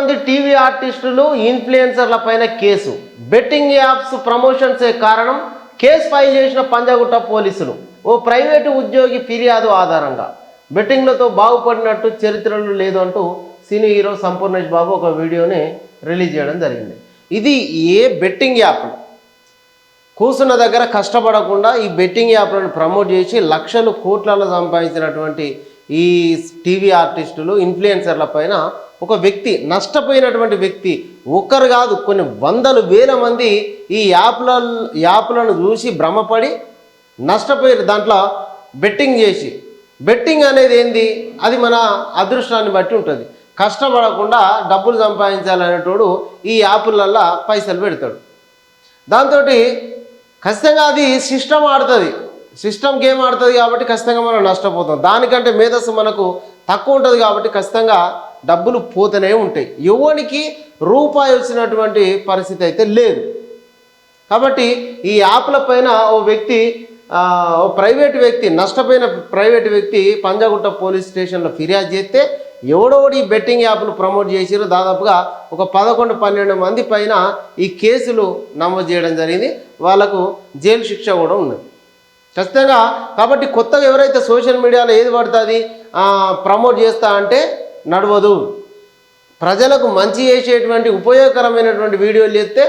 మంది టీవీ ఆర్టిస్టులు ఇన్ఫ్లుయెన్సర్ల పైన కేసు. బెట్టింగ్ యాప్స్ ప్రమోషన్సే కారణం. కేసు ఫైల్ చేసిన పంజాగుట్ట పోలీసులు. ఓ ప్రైవేటు ఉద్యోగి ఫిర్యాదు ఆధారంగా బెట్టింగ్లతో బాగుపడినట్టు చరిత్రలు లేదు అంటూ సినీ హీరో సంపూర్ణేష్ బాబు ఒక వీడియోని రిలీజ్ చేయడం జరిగింది. ఇది ఏ బెట్టింగ్ యాప్ కూర్చున్న దగ్గర కష్టపడకుండా ఈ బెట్టింగ్ యాప్లను ప్రమోట్ చేసి లక్షలు కోట్లలో సంపాదించినటువంటి ఈ టీవీ ఆర్టిస్టులు ఇన్ఫ్లుయెన్సర్ల పైన ఒక వ్యక్తి, నష్టపోయినటువంటి వ్యక్తి ఒక్కరు కాదు కొన్ని వందలు వేల మంది ఈ యాప్లను చూసి భ్రమపడి నష్టపోయారు. దాంట్లో బెట్టింగ్ చేసి, బెట్టింగ్ అనేది ఏంది, అది మన అదృష్టాన్ని బట్టి ఉంటుంది. కష్టపడకుండా డబ్బులు సంపాదించాలనేటోడు ఈ యాప్లల్లో పైసలు పెడతాడు. దాంతో ఖచ్చితంగా అది సిస్టమ్ ఆడుతుంది, సిస్టమ్ గేమ్ ఆడుతుంది కాబట్టి ఖచ్చితంగా మనం నష్టపోతాం. దానికంటే మేధస్సు మనకు తక్కువ ఉంటుంది కాబట్టి ఖచ్చితంగా డబ్బులు పోతూనే ఉంటాయి. ఎవరికి రూపాయి వచ్చినటువంటి పరిస్థితి అయితే లేదు. కాబట్టి ఈ యాప్ల పైన ఓ వ్యక్తి, ఓ ప్రైవేటు వ్యక్తి, నష్టపోయిన ప్రైవేటు వ్యక్తి పంజాగుట్ట పోలీస్ స్టేషన్లో ఫిర్యాదు చేస్తే ఎవడోడి బెట్టింగ్ యాప్లు ప్రమోట్ చేసిరో దాదాపుగా ఒక 11-12 మంది పైన ఈ కేసులు నమోదు చేయడం జరిగింది. వాళ్ళకు జైలు శిక్ష కూడా ఉన్నది ఖచ్చితంగా. కాబట్టి కొత్తగా ఎవరైతే సోషల్ మీడియాలో ఏది పడుతుంది ప్రమోట్ చేస్తా అంటే నడవదు. ప్రజలకు మంచి చేసేటువంటి ఉపయోగకరమైనటువంటి వీడియోలు చేస్తే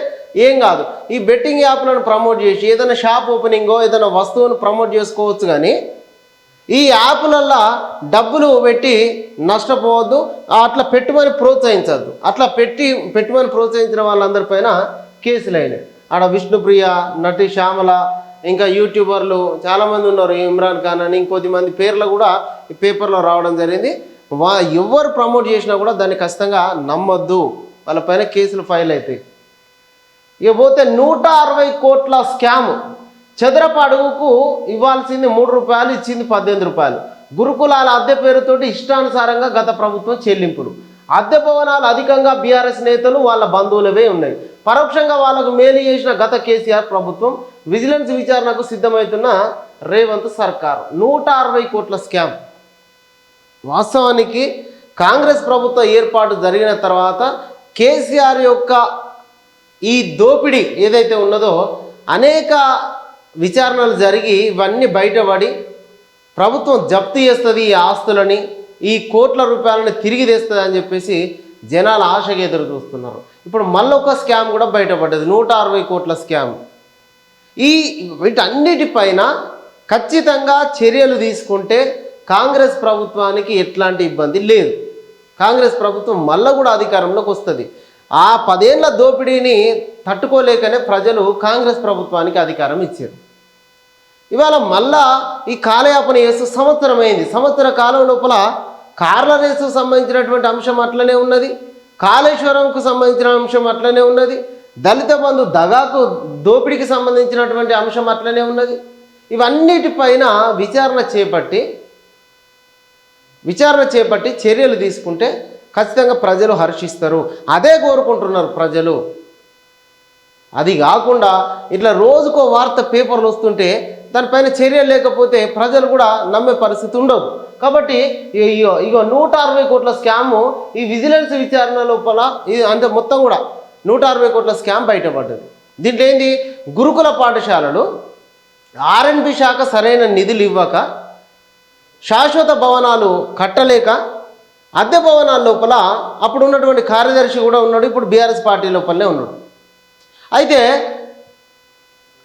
ఏం కాదు. ఈ బెట్టింగ్ యాప్లను ప్రమోట్ చేసి ఏదైనా షాప్ ఓపెనింగో ఏదైనా వస్తువును ప్రమోట్ చేసుకోవచ్చు. కానీ ఈ యాప్లల్లో డబ్బులు పెట్టి నష్టపోవద్దు, అట్లా పెట్టుమని ప్రోత్సహించద్దు. అట్లా పెట్టుమని ప్రోత్సహించిన వాళ్ళందరిపైన కేసులు అయినాయి. ఆడ విష్ణుప్రియ, నటి శ్యామల, ఇంకా యూట్యూబర్లు చాలామంది ఉన్నారు, ఇమ్రాన్ ఖాన్ అని ఇంకొద్ది మంది పేర్లు కూడా ఈ పేపర్లో రావడం జరిగింది. ఎవరు ప్రమోట్ చేసినా కూడా దాన్ని ఖచ్చితంగా నమ్మొద్దు, వాళ్ళపైన కేసులు ఫైల్ అవుతాయి. ఇకపోతే 160 కోట్ల స్కామ్. చదరపు అడుగుకు ఇవ్వాల్సింది 3 రూపాయలు, ఇచ్చింది 18 రూపాయలు. గురుకులాల అద్దె పేరుతోటి ఇష్టానుసారంగా గత ప్రభుత్వం చెల్లింపులు. అద్దె భవనాలు అధికంగా బీఆర్ఎస్ నేతలు వాళ్ళ బంధువులవే ఉన్నాయి. పరోక్షంగా వాళ్ళకు మేలు చేసిన గత కేసీఆర్ ప్రభుత్వం. విజిలెన్స్ విచారణకు సిద్ధమవుతున్న రేవంత్ సర్కార్. 160 కోట్ల స్కామ్. వాస్తవానికి కాంగ్రెస్ ప్రభుత్వ ఏర్పాటు జరిగిన తర్వాత కేసీఆర్ యొక్క ఈ దోపిడీ ఏదైతే ఉన్నదో అనేక విచారణలు జరిగి ఇవన్నీ బయటపడి ప్రభుత్వం జప్తు చేస్తుంది ఈ ఆస్తులని, ఈ కోట్ల రూపాయలని తిరిగి తెస్తుంది అని చెప్పేసి జనాలు ఆశగా ఎదురు చూస్తున్నారు. ఇప్పుడు మళ్ళొక స్కామ్ కూడా బయటపడ్డది, 160 కోట్ల స్కామ్. వీటన్నిటిపైన ఖచ్చితంగా చర్యలు తీసుకుంటే కాంగ్రెస్ ప్రభుత్వానికి ఎట్లాంటి ఇబ్బంది లేదు. కాంగ్రెస్ ప్రభుత్వం మళ్ళీ కూడా అధికారంలోకి వస్తుంది. ఆ 10 ఏళ్ల దోపిడీని తట్టుకోలేకనే ప్రజలు కాంగ్రెస్ ప్రభుత్వానికి అధికారం ఇచ్చారు. ఇవాళ మళ్ళా ఈ కాలయాపన చేస్తూ సంవత్సరం అయింది. సంవత్సర కాలం లోపల కార్ల రేసుకు సంబంధించినటువంటి అంశం అట్లనే ఉన్నది, కాళేశ్వరంకు సంబంధించిన అంశం అట్లనే ఉన్నది, దళిత బంధు దగాకు దోపిడీకి సంబంధించినటువంటి అంశం అట్లనే ఉన్నది. ఇవన్నిటిపైన విచారణ చేపట్టి చర్యలు తీసుకుంటే ఖచ్చితంగా ప్రజలు హర్షిస్తారు. అదే కోరుకుంటున్నారు ప్రజలు. అది కాకుండా ఇట్లా రోజుకో వార్త పేపర్లు వస్తుంటే దానిపైన చర్యలు లేకపోతే ప్రజలు కూడా నమ్మే పరిస్థితి ఉండదు. కాబట్టి ఇగో 160 కోట్ల స్కాము ఈ విజిలెన్స్ విచారణ లోపల అంటే మొత్తం కూడా 160 కోట్ల స్కామ్ బయటపడ్డది. దీంట్లో ఏంది, గురుకుల పాఠశాలలు R&B శాఖ సరైన నిధులు ఇవ్వక, శాశ్వత భవనాలు కట్టలేక, అద్దె భవనాల లోపల అప్పుడు ఉన్నటువంటి కార్యదర్శి కూడా ఉన్నాడు, ఇప్పుడు బీఆర్ఎస్ పార్టీ లోపలనే ఉన్నాడు. అయితే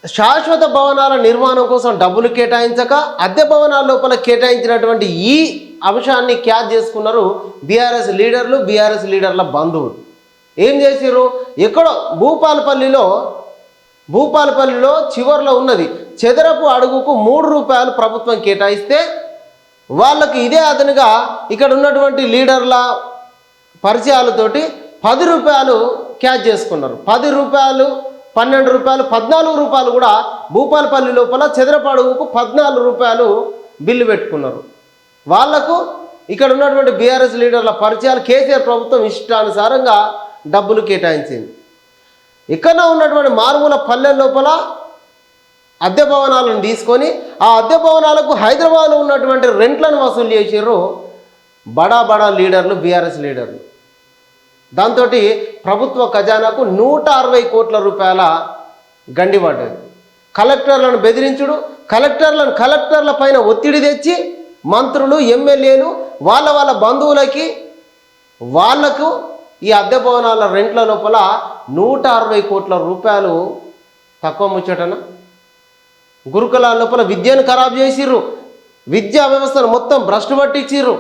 శాశ్వత భవనాల నిర్మాణం కోసం డబ్బులు కేటాయించక అద్దె భవనాల లోపల కేటాయించినటువంటి ఈ అంశాన్ని క్యాచ్ చేసుకున్నారు బీఆర్ఎస్ లీడర్లు, బీఆర్ఎస్ లీడర్ల బంధువులు. ఏం చేసిర్రు, ఎక్కడో భూపాలపల్లిలో చివర్లో ఉన్నది చదరపు అడుగుకు 3 రూపాయలు ప్రభుత్వం కేటాయిస్తే వాళ్ళకి ఇదే అదనుగా ఇక్కడ ఉన్నటువంటి లీడర్ల పరిచయాలతోటి 10 రూపాయలు క్యాచ్ చేసుకున్నారు. 10 రూపాయలు, 12 రూపాయలు, 14 రూపాయలు కూడా భూపాలపల్లి లోపల చదరపు అడుగుకు 14 రూపాయలు బిల్లు పెట్టుకున్నారు. వాళ్లకు ఇక్కడ ఉన్నటువంటి బీఆర్ఎస్ లీడర్ల పరిచయాలు కేసీఆర్ ప్రభుత్వం ఇష్టానుసారంగా డబ్బులు కేటాయించింది. ఇక్కడ ఉన్నటువంటి మారుమూల పల్లెల లోపల అద్దె భవనాలను తీసుకొని ఆ అద్దె భవనాలకు హైదరాబాద్లో ఉన్నటువంటి రెంట్లను వసూలు చేసారు బడా లీడర్లు, బీఆర్ఎస్ లీడర్లు. దాంతో ప్రభుత్వ ఖజానాకు 160 కోట్ల రూపాయల గండి పడ్డది. కలెక్టర్లను బెదిరించుడు, కలెక్టర్ల పైన ఒత్తిడి తెచ్చి మంత్రులు ఎమ్మెల్యేలు వాళ్ళ బంధువులకి వాళ్లకు ఈ అద్దె భవనాల రెంట్ల లోపల 160 కోట్ల రూపాయలు తక్కువ ముచ్చటన. గురుకులాల లోపల విద్యను ఖరాబ్ చేసిర్రు, విద్యా వ్యవస్థను మొత్తం భ్రష్టు పట్టించిర్రు,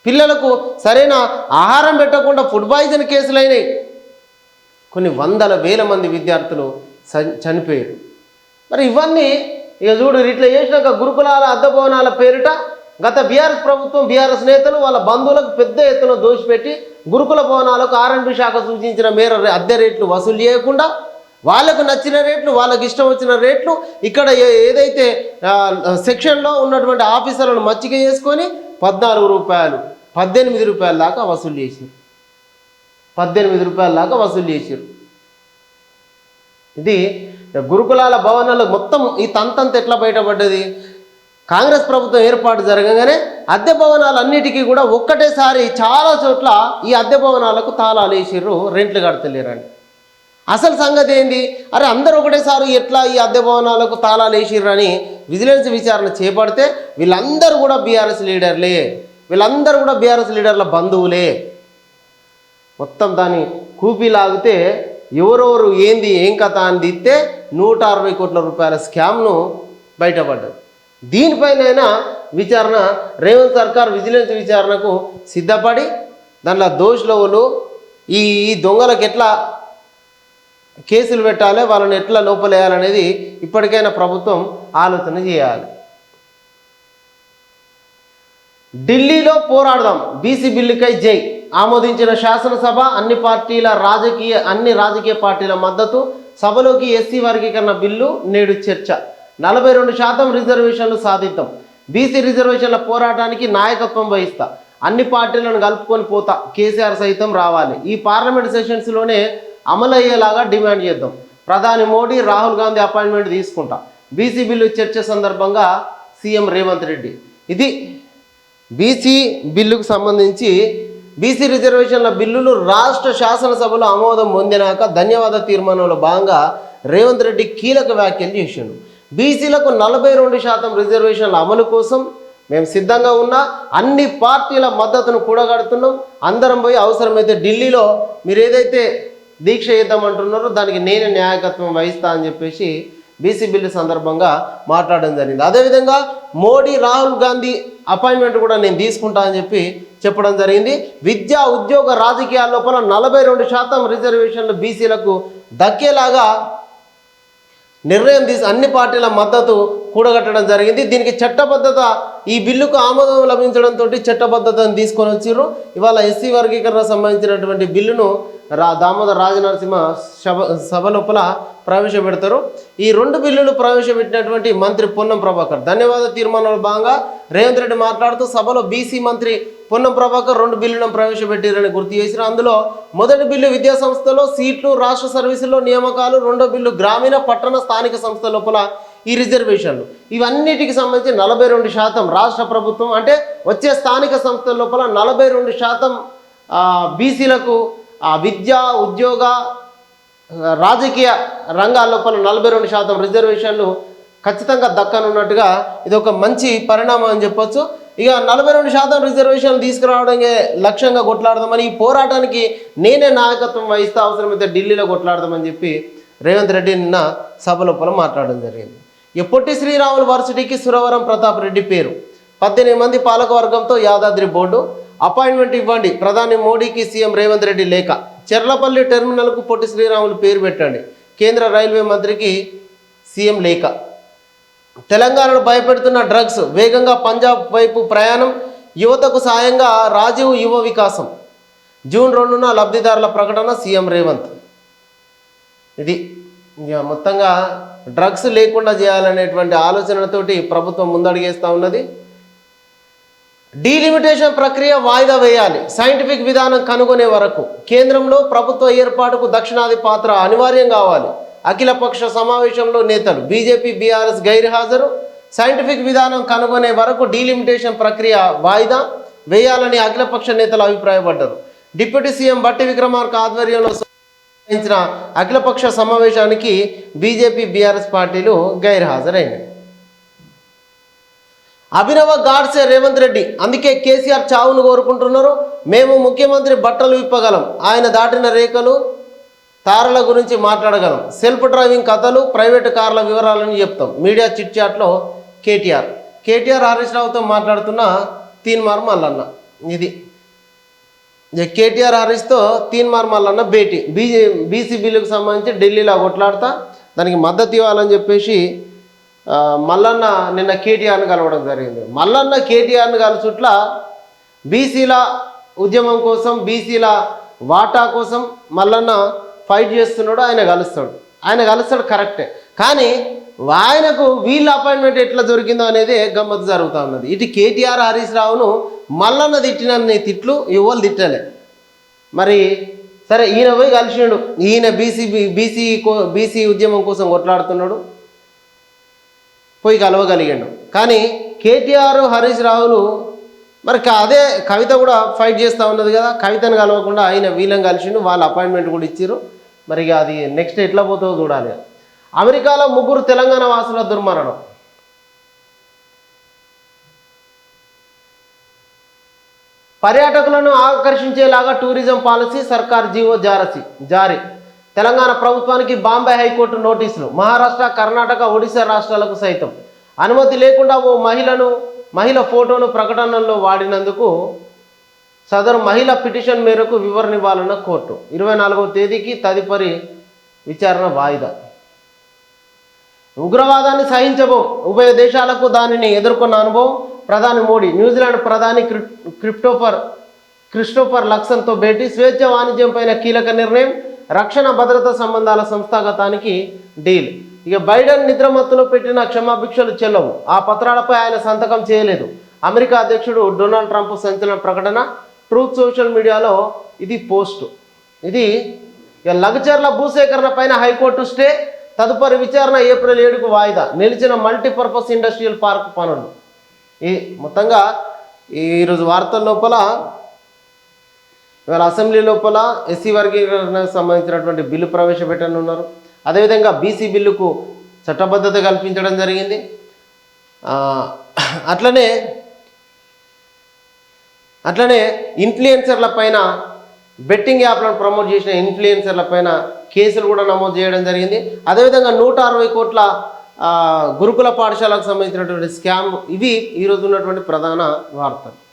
పిల్లలకు సరైన ఆహారం పెట్టకుండా ఫుడ్ పాయిజన్ కేసులు అయినాయి, కొన్ని వందల వేల మంది విద్యార్థులు చనిపోయారు. మరి ఇవన్నీ ఇక చూడు ఇట్లా చేసినాక గురుకులాల అద్దె భవనాల పేరిట గత బీఆర్ఎస్ ప్రభుత్వం బీఆర్ఎస్ నేతలు వాళ్ళ బంధువులకు పెద్ద ఎత్తున దోషిపెట్టి గురుకుల భవనాలకు ఆర్ఎండ్బి శాఖ సూచించిన మేర అద్దె రేట్లు వసూలు చేయకుండా వాళ్ళకు నచ్చిన రేట్లు వాళ్ళకి ఇష్టం వచ్చిన రేట్లు ఇక్కడ ఏదైతే సెక్షన్లో ఉన్నటువంటి ఆఫీసర్లను మచ్చిక చేసుకొని 14 రూపాయలు 18 రూపాయల దాకా వసూలు చేసారు. 18 రూపాయల దాకా వసూలు చేసారు. ఇది గురుకులాల భవనాలు మొత్తం ఈ తంతంత ఎట్లా బయటపడ్డది? కాంగ్రెస్ ప్రభుత్వం ఏర్పాటు జరగగానే అద్దె భవనాలన్నిటికీ కూడా ఒక్కటేసారి చాలా చోట్ల ఈ అద్దె భవనాలకు తాళాలు వేసిర్రు, రెంట్లు కడతలేరని. అసలు సంగతి ఏంది? అరే అందరూ ఒకటేసారి ఎట్లా ఈ అద్దె భవనాలకు తాళాలు వేసిర్రు అని విజిలెన్స్ విచారణ చేపడితే వీళ్ళందరూ కూడా బీఆర్ఎస్ లీడర్లే, వీళ్ళందరూ కూడా బీఆర్ఎస్ లీడర్ల బంధువులే. మొత్తం దాన్ని కూపీలాగితే ఎవరెవరు ఏంది ఏం కథ అని దిస్తే 160 కోట్ల రూపాయల స్కామ్ను బయటపడ్డది. దీనిపైన విచారణ రేవంత్ సర్కార్ విజిలెన్స్ విచారణకు సిద్ధపడి దాంట్లో దోషులు ఈ దొంగలకు ఎట్లా కేసులు పెట్టాలి, వాళ్ళని ఎట్లా లోపలేయాలనేది ఇప్పటికైనా ప్రభుత్వం ఆలోచన చేయాలి. ఢిల్లీలో పోరాడదాం, బీసీ బిల్లుకై జై. ఆమోదించిన శాసనసభ అన్ని రాజకీయ పార్టీల మద్దతు. సభలోకి ఎస్సీ వర్గీకరణ బిల్లు నేడు చర్చ. 42% రిజర్వేషన్లు సాధిద్దాం. బీసీ రిజర్వేషన్ల పోరాటానికి నాయకత్వం వహిస్తా. అన్ని పార్టీలను కలుపుకొని పోతా. కేసీఆర్ సైతం రావాలి. ఈ పార్లమెంట్ సెషన్స్లోనే అమలయ్యేలాగా డిమాండ్ చేద్దాం. ప్రధాని మోడీ రాహుల్ గాంధీ అపాయింట్మెంట్ తీసుకుంటా. బీసీ బిల్లు చర్చ సందర్భంగా సీఎం రేవంత్ రెడ్డి. ఇది బీసీ బిల్లుకు సంబంధించి బీసీ రిజర్వేషన్ల బిల్లులు రాష్ట్ర శాసనసభలో ఆమోదం పొందినాక ధన్యవాద తీర్మానంలో భాగంగా రేవంత్ రెడ్డి కీలక వ్యాఖ్యలు చేసిండు. బీసీలకు 42% రిజర్వేషన్ల అమలు కోసం మేము సిద్ధంగా ఉన్నా, అన్ని పార్టీల మద్దతును కూడగడుతున్నాం. అందరం పోయి అవసరమైతే ఢిల్లీలో మీరు ఏదైతే దీక్ష చేద్దామంటున్నారో దానికి నేనే నాయకత్వం వహిస్తా అని చెప్పేసి బీసీ బిల్లు సందర్భంగా మాట్లాడడం జరిగింది. అదేవిధంగా మోడీ రాహుల్ గాంధీ అపాయింట్మెంట్ కూడా నేను తీసుకుంటా అని చెప్పడం జరిగింది. విద్యా ఉద్యోగ రాజకీయాల లోపల 42% రిజర్వేషన్లు బీసీలకు దక్కేలాగా నిర్ణయం అన్ని పార్టీల మద్దతు కూడగట్టడం జరిగింది. దీనికి చట్టబద్ధత, ఈ బిల్లుకు ఆమోదం లభించడంతో చట్టబద్ధతను తీసుకొని వచ్చిర్రు. ఇవాళ ఎస్సీ వర్గీకరణ సంబంధించినటువంటి బిల్లును దామోదర్ రాజనరసింహ సభ లోపల ప్రవేశపెడతారు. ఈ 2 బిల్లులు ప్రవేశపెట్టినటువంటి మంత్రి పొన్నం ప్రభాకర్ ధన్యవాద తీర్మానంలో భాగంగా రేవంత్ రెడ్డి మాట్లాడుతూ సభలో బీసీ మంత్రి పొన్నం ప్రభాకర్ 2 బిల్లులను ప్రవేశపెట్టారని గుర్తు చేసిన. అందులో మొదటి బిల్లు విద్యా సంస్థలో సీట్లు, రాష్ట్ర సర్వీసుల్లో నియామకాలు, 2వ బిల్లు గ్రామీణ పట్టణ స్థానిక సంస్థ లోపల ఈ రిజర్వేషన్లు. ఇవన్నిటికి సంబంధించి 42% రాష్ట్ర ప్రభుత్వం అంటే వచ్చే స్థానిక సంస్థల లోపల 42% బీసీలకు విద్య, ఉద్యోగ, రాజకీయ రంగాల లోపల 42% రిజర్వేషన్లు ఖచ్చితంగా దక్కనున్నట్టుగా ఇది ఒక మంచి పరిణామం అని చెప్పొచ్చు. ఇక 42% రిజర్వేషన్లు తీసుకురావడమే లక్ష్యంగా కొట్లాడదామని, ఈ పోరాటానికి నేనే నాయకత్వం వహిస్తా, అవసరమైతే ఢిల్లీలో కొట్లాడదామని చెప్పి రేవంత్ రెడ్డి నిన్న సభ లోపల మాట్లాడడం జరిగింది. ఈ పొట్టి శ్రీరాములు వర్సిటీకి సురవరం ప్రతాప్ రెడ్డి పేరు. 18 మంది పాలకవర్గంతో యాదాద్రి బోర్డు. అపాయింట్మెంట్ ఇవ్వండి, ప్రధాని మోడీకి సీఎం రేవంత్ రెడ్డి లేఖ. చెర్లపల్లి టెర్మినల్కు పొట్టి శ్రీరాములు పేరు పెట్టండి, కేంద్ర రైల్వే మంత్రికి సీఎం లేఖ. తెలంగాణను భయపెడుతున్న డ్రగ్స్, వేగంగా పంజాబ్ వైపు ప్రయాణం, యువతకు సాయంగా రాజీవ్ యువ వికాసం. జూన్ 2న లబ్ధిదారుల ప్రకటన, సీఎం రేవంత్. ఇది ఇక మొత్తంగా డ్రగ్స్ లేకుండా చేయాలనేటువంటి ఆలోచనతోటి ప్రభుత్వం ముందడుగేస్తూ ఉన్నది. డీలిమిటేషన్ ప్రక్రియ వాయిదా వేయాలి, సైంటిఫిక్ విధానం కనుగొనే వరకు. కేంద్రంలో ప్రభుత్వ ఏర్పాటుకు దక్షిణాది పాత్ర అనివార్యం కావాలి. అఖిలపక్ష సమావేశంలో నేతలు. BJP, BRS గైర్హాజరు. సైంటిఫిక్ విధానం కనుగొనే వరకు డీలిమిటేషన్ ప్రక్రియ వాయిదా వేయాలని అఖిలపక్ష నేతలు అభిప్రాయపడ్డారు. డిప్యూటీ సీఎం బట్టి విక్రమార్క ఆధ్వర్యంలో నిర్వహించిన అఖిలపక్ష సమావేశానికి బీజేపీ బీఆర్ఎస్ పార్టీలు గైర్హాజరైనాయి. అభినవ గాడ్సే రేవంత్ రెడ్డి, అందుకే కేసీఆర్ చావును కోరుకుంటున్నారు. మేము ముఖ్యమంత్రి బట్టలు విప్పగలం, ఆయన దాటిన రేఖలు తారల గురించి మాట్లాడగలం, సెల్ఫ్ డ్రైవింగ్ కథలు, ప్రైవేటు కార్ల వివరాలను చెప్తాం. మీడియా చిట్ చాట్లో కేటీఆర్ హరీష్ రావుతో మాట్లాడుతున్న తీన్మార్ మల్లన్న. ఇది కేటీఆర్ హరీష్తో తీన్మార్ మల్లన్న భేటీ. బీసీ బిల్లుకు సంబంధించి ఢిల్లీలో కొట్లాడతా దానికి మద్దతు ఇవ్వాలని చెప్పేసి మల్లన్న నిన్న కేటీఆర్ని కలవడం జరిగింది. మల్లన్న కేటీఆర్ని కలుచుట్ల బీసీల ఉద్యమం కోసం, బీసీల వాటా కోసం మల్లన్న ఫైట్ చేస్తున్నాడు. ఆయన కలుస్తాడు కరెక్టే, కానీ ఆయనకు వీళ్ళ అపాయింట్మెంట్ ఎట్లా దొరికిందో అనేది గమ్మత్తు జరుగుతూ ఉన్నది. ఇటు కేటీఆర్ హరీష్ రావును మల్లన్న తిట్టినన్ని తిట్లు ఎవరు తిట్టలే. మరి సరే, ఈయన పోయి కలిసిండు. ఈయన బీసీ ఉద్యమం కోసం కొట్లాడుతున్నాడు, పోయి కలవగలిగాడు. కానీ కేటీఆర్ హరీష్ రావులు మరి అదే కవిత కూడా ఫైట్ చేస్తూ ఉన్నది కదా, కవితను కలవకుండా ఆయన వీళ్ళని కలిసిండు, వాళ్ళ అపాయింట్మెంట్ కూడా ఇచ్చారు. మరి అది నెక్స్ట్ ఎట్లా పోతుందో చూడాలి. అమెరికాలో 3 తెలంగాణ వాసుల దుర్మరణం. పర్యాటకులను ఆకర్షించేలాగా టూరిజం పాలసీ, సర్కార్ జీవో జారీ. తెలంగాణ ప్రభుత్వానికి బాంబే హైకోర్టు నోటీసులు. మహారాష్ట్ర, కర్ణాటక, ఒడిశా రాష్ట్రాలకు సైతం అనుమతి లేకుండా ఓ మహిళ ఫోటోను ప్రకటనల్లో వాడినందుకు సదరు మహిళ పిటిషన్ మేరకు వివరణ ఇవ్వాలన్న కోర్టు. 24వ తేదీకి తదుపరి విచారణ వాయిదా. ఉగ్రవాదాన్ని సహించబోం, ఉభయ దేశాలకు దానిని ఎదుర్కొన్న అనుభవం. ప్రధాని మోడీ న్యూజిలాండ్ ప్రధాని క్రిస్టోఫర్ లక్సన్తో భేటీ. స్వేచ్ఛ వాణిజ్యంపైన కీలక నిర్ణయం. రక్షణ భద్రతా సంబంధాల సంస్థాగతానికి డీల్. ఇక బైడెన్ నిద్రమత్తులో పెట్టిన క్షమాభిక్షలు చెల్లవు. ఆ పత్రాలపై ఆయన సంతకం చేయలేదు. అమెరికా అధ్యక్షుడు డొనాల్డ్ ట్రంప్ సంచలన ప్రకటన. ట్రూత్ సోషల్ మీడియాలో ఇది పోస్టు. ఇది ఇక లగచర్ల భూసేకరణ పైన హైకోర్టు స్టే. తదుపరి విచారణ ఏప్రిల్ 7కు వాయిదా. నిలిచిన మల్టీపర్పస్ ఇండస్ట్రియల్ పార్క్ పనులు. ఈ మొత్తంగా ఈరోజు వార్తల లోపల ఇవాళ అసెంబ్లీ లోపల ఎస్సీ వర్గీకరణకు సంబంధించినటువంటి బిల్లు ప్రవేశపెట్టనున్నారు. అదేవిధంగా బీసీ బిల్లుకు చట్టబద్ధత కల్పించడం జరిగింది. అట్లనే ఇన్ఫ్లుయెన్సర్ల పైన, బెట్టింగ్ యాప్లను ప్రమోట్ చేసిన ఇన్ఫ్లుయెన్సర్ల పైన కేసులు కూడా నమోదు చేయడం జరిగింది. అదేవిధంగా 160 కోట్ల గురుకుల పాఠశాలకు సంబంధించినటువంటి స్కామ్. ఇవి ఈరోజు ఉన్నటువంటి ప్రధాన వార్తలు.